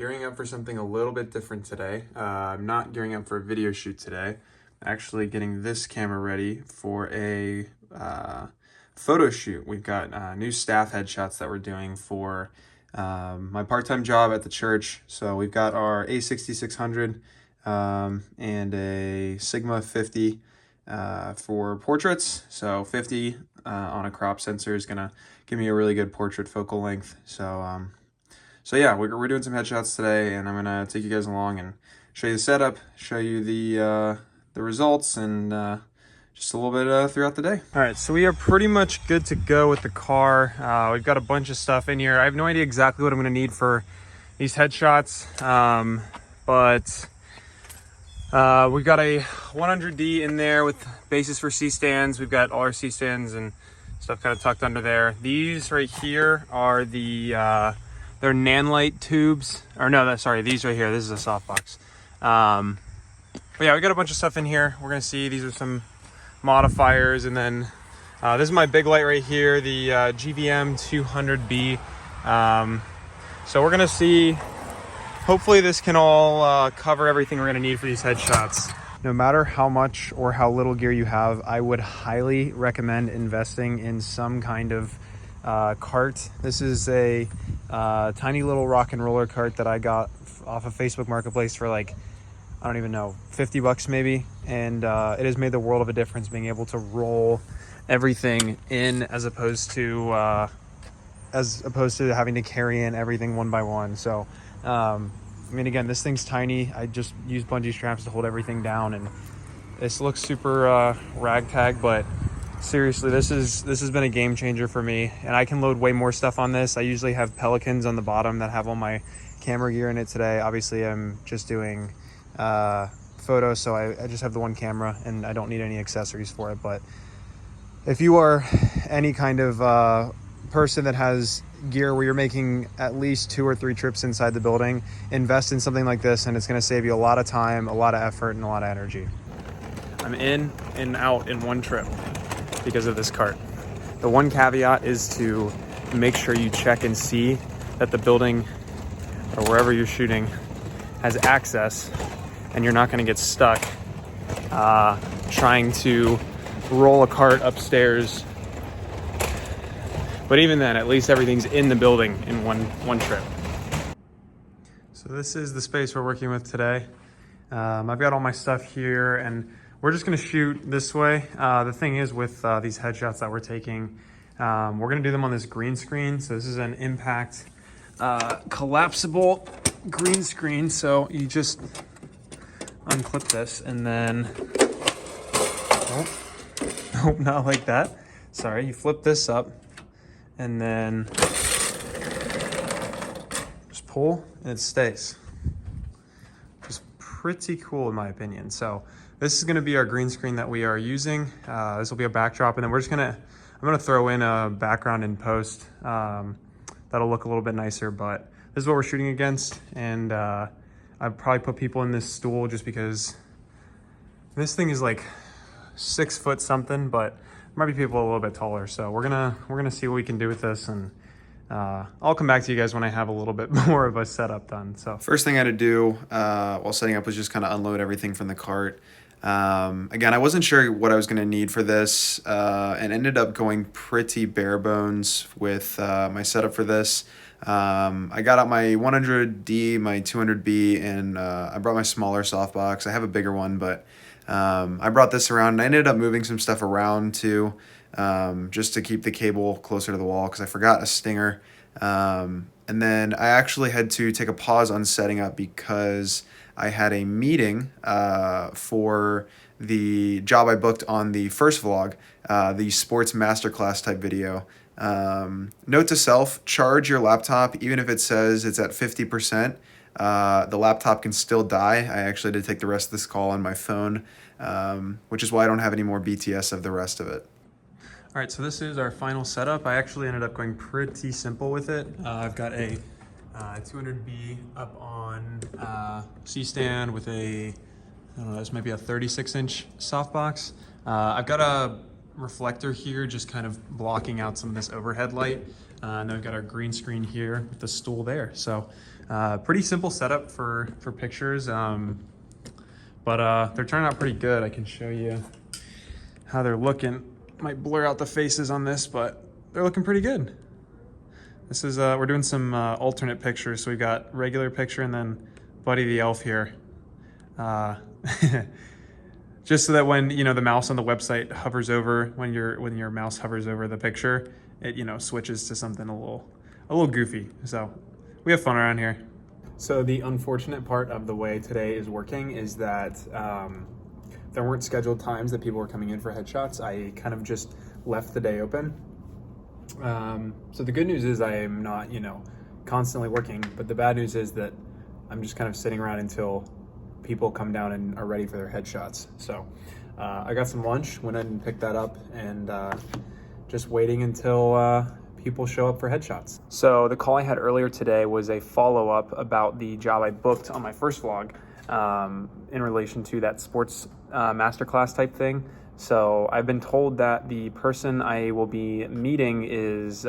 gearing up for something a little bit different today. I'm not gearing up for a video shoot today. I'm actually getting this camera ready for a photo shoot. We've got new staff headshots that we're doing for my part-time job at the church. So we've got our a6600 and a Sigma 50 for portraits. So 50 on a crop sensor is gonna give me a really good portrait focal length. So yeah, we're doing some headshots today, and I'm gonna take you guys along and show you the setup, show you the results, and just a little bit throughout the day. All right, so we are pretty much good to go with the car. We've got a bunch of stuff in here. I have no idea exactly what I'm gonna need for these headshots, but we've got a 100D in there with bases for C-stands. We've got all our C-stands and stuff kind of tucked under there. These right here are the they're nanlite tubes, or no, sorry, these right here. This is a softbox. But yeah, we got a bunch of stuff in here. We're gonna see, these are some modifiers, and then this is my big light right here, the GVM 200B. So we're gonna see, hopefully this can all cover everything we're gonna need for these headshots. No matter how much or how little gear you have, I would highly recommend investing in some kind of cart. This is a tiny little rock and roller cart that I got off of Facebook Marketplace for like, I don't even know, 50 bucks maybe. And it has made the world of a difference being able to roll everything in as opposed to having to carry in everything one by one. So, I mean, again, this thing's tiny. I just use bungee straps to hold everything down, and this looks super ragtag, but seriously, this has been a game changer for me, and I can load way more stuff on this. I usually have Pelicans on the bottom that have all my camera gear in it today. Obviously, I'm just doing photos, so I just have the one camera, and I don't need any accessories for it. But if you are any kind of person that has gear where you're making at least 2 or 3 trips inside the building, invest in something like this, and it's going to save you a lot of time, a lot of effort, and a lot of energy. I'm in and out in one trip because of this cart. The one caveat is to make sure you check and see that the building or wherever you're shooting has access, and you're not going to get stuck trying to roll a cart upstairs. But even then, at least everything's in the building in one trip. So this is the space we're working with today. I've got all my stuff here, and we're just gonna shoot this way. The thing is with these headshots that we're taking, we're gonna do them on this green screen. So this is an impact collapsible green screen. So you just unclip this, and then, oh, not like that. Sorry, you flip this up, and then just pull, and it stays. Just pretty cool in my opinion. So this is gonna be our green screen that we are using. This will be a backdrop, and then I'm gonna throw in a background in post that'll look a little bit nicer, but this is what we're shooting against. And I'd probably put people in this stool just because this thing is like 6 foot something, but there might be people a little bit taller. So we're gonna see what we can do with this, and I'll come back to you guys when I have a little bit more of a setup done. So first thing I had to do while setting up was just kind of unload everything from the cart. Again, I wasn't sure what I was gonna need for this, and ended up going pretty bare bones with my setup for this. I got out my 100D, my 200B, and I brought my smaller softbox. I have a bigger one, but I brought this around, and I ended up moving some stuff around too, just to keep the cable closer to the wall because I forgot a stinger. And then I actually had to take a pause on setting up because I had a meeting for the job I booked on the first vlog, the sports masterclass type video. Note to self, charge your laptop even if it says it's at 50%. The laptop can still die. I actually did take the rest of this call on my phone, which is why I don't have any more BTS of the rest of it. All right, so this is our final setup. I actually ended up going pretty simple with it. I've got a 200B up on C-stand with a, I don't know, this might be a 36-inch softbox. I've got a reflector here just kind of blocking out some of this overhead light. And then we've got our green screen here with the stool there. So pretty simple setup for pictures, but they're turning out pretty good. I can show you how they're looking. Might blur out the faces on this, but they're looking pretty good. This is, we're doing some alternate pictures. So we've got regular picture and then Buddy the Elf here. Just so that when, you know, the mouse on the website hovers over, when your mouse hovers over the picture, it, you know, switches to something a little goofy. So we have fun around here. So the unfortunate part of the way today is working is that there weren't scheduled times that people were coming in for headshots. I kind of just left the day open. So the good news is I am not, you know, constantly working, but the bad news is that I'm just kind of sitting around until people come down and are ready for their headshots. So I got some lunch, went ahead and picked that up, and just waiting until people show up for headshots. So the call I had earlier today was a follow-up about the job I booked on my first vlog in relation to that sports masterclass type thing. So I've been told that the person I will be meeting is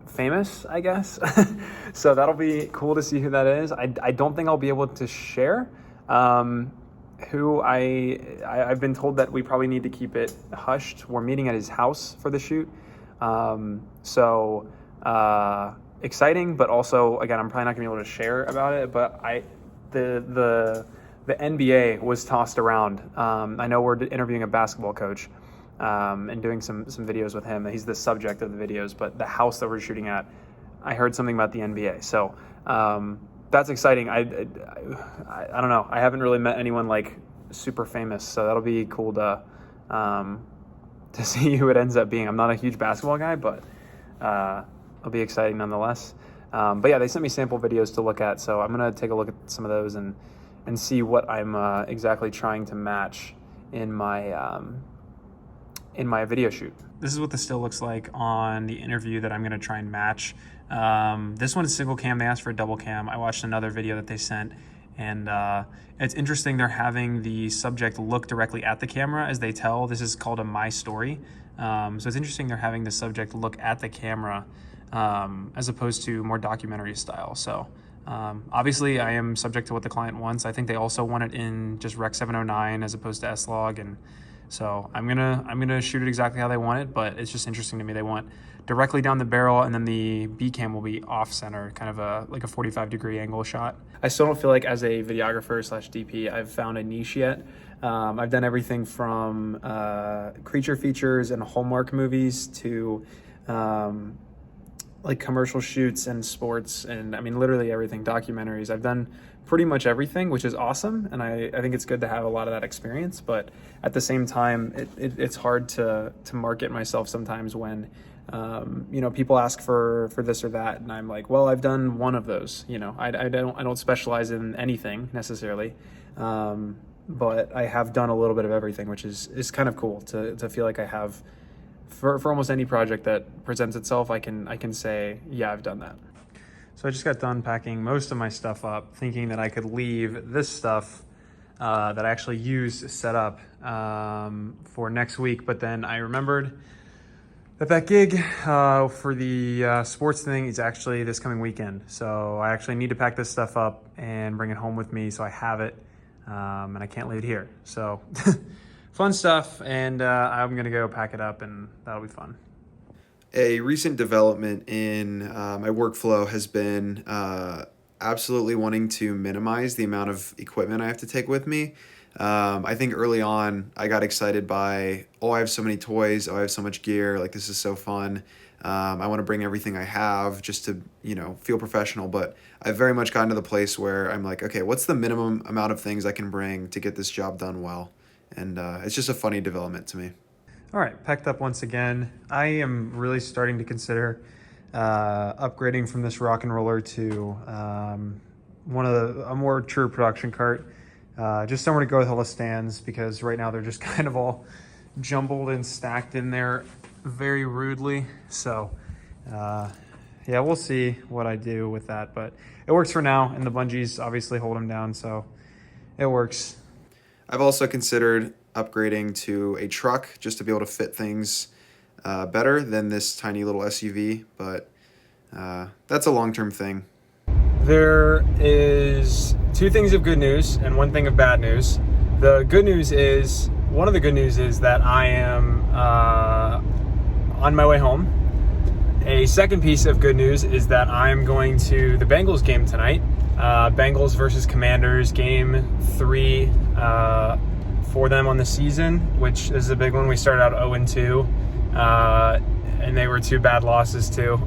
famous, I guess. So that'll be cool to see who that is. I don't think I'll be able to share who I've been told that we probably need to keep it hushed. We're meeting at his house for the shoot. So exciting, but also, again, I'm probably not gonna be able to share about it, but the NBA was tossed around. I know we're interviewing a basketball coach and doing some videos with him. He's the subject of the videos, but the house that we're shooting at, I heard something about the NBA. So that's exciting. I don't know. I haven't really met anyone like super famous, so that'll be cool to see who it ends up being. I'm not a huge basketball guy, but it'll be exciting nonetheless. But yeah, they sent me sample videos to look at, so I'm gonna take a look at some of those and see what I'm exactly trying to match in my video shoot. This is what the still looks like on the interview that I'm gonna try and match. This one is single cam. They asked for a double cam. I watched another video that they sent, and it's interesting. They're having the subject look directly at the camera as they tell. This is called a My Story. So it's interesting they're having the subject look at the camera as opposed to more documentary style. So obviously I am subject to what the client wants. I think they also want it in just Rec 709 as opposed to S-Log, and so I'm gonna shoot it exactly how they want it, but it's just interesting to me. They want directly down the barrel, and then the B cam will be off center, kind of like a 45-degree angle shot. I still don't feel like as a videographer / DP, I've found a niche yet. I've done everything from creature features and Hallmark movies to like commercial shoots and sports, and I mean literally everything, documentaries. I've done pretty much everything, which is awesome, and I think it's good to have a lot of that experience, but at the same time it's hard to market myself sometimes when you know, people ask for this or that, and I'm like, well, I've done one of those. You know, I don't specialize in anything necessarily, but I have done a little bit of everything, which is kind of cool to feel like I have. For almost any project that presents itself, I can say, yeah, I've done that. So I just got done packing most of my stuff up, thinking that I could leave this stuff that I actually used set up for next week. But then I remembered that gig for the sports thing is actually this coming weekend. So I actually need to pack this stuff up and bring it home with me so I have it, and I can't leave it here. So fun stuff, and I'm gonna go pack it up, and that'll be fun. A recent development in my workflow has been absolutely wanting to minimize the amount of equipment I have to take with me. I think early on I got excited by, oh, I have so many toys, oh, I have so much gear, like this is so fun. I want to bring everything I have just to, you know, feel professional, but I've very much gotten to the place where I'm like, okay, what's the minimum amount of things I can bring to get this job done well? And it's just a funny development to me. All right, packed up once again. I am really starting to consider upgrading from this rock and roller to a more true production cart. Just somewhere to go with all the stands, because right now they're just kind of all jumbled and stacked in there very rudely. So yeah, we'll see what I do with that, but it works for now, and the bungees obviously hold them down, so it works. I've also considered upgrading to a truck just to be able to fit things better than this tiny little SUV, but that's a long-term thing. There is two things of good news and one thing of bad news. The good news is, one of the good news is that I am on my way home. A second piece of good news is that I'm going to the Bengals game tonight. Bengals versus Commanders, game 3 for them on the season, which is a big one. We started out 0-2, and they were 2 bad losses too.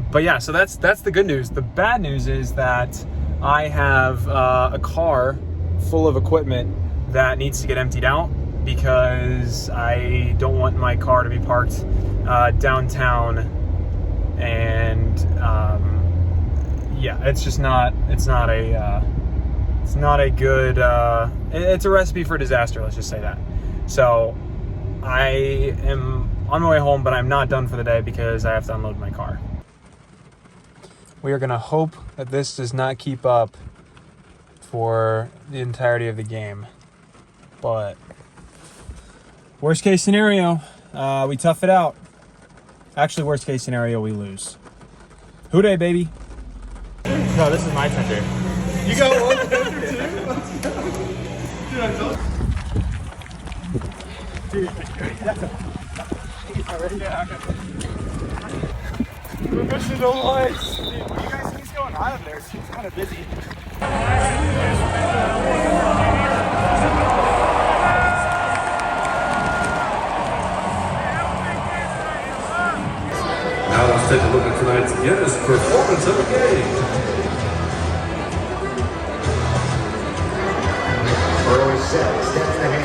But yeah, so that's the good news. The bad news is that I have a car full of equipment that needs to get emptied out because I don't want my car to be parked downtown, and yeah, it's not a good. It's a recipe for disaster. Let's just say that. So I am on my way home, but I'm not done for the day because I have to unload my car. We are going to hope that this does not keep up for the entirety of the game. But worst case scenario, we tough it out. Actually, worst case scenario, we lose. Hooday, baby. No, this is my tender. You got one tender too? Dude, that's a... Already? Yeah, okay. We're pushing the lights. Dude, you guys see what's going on up there? It's kind of busy. Now let's take a look at tonight's Guinness performance of the game. Early set, steps ahead.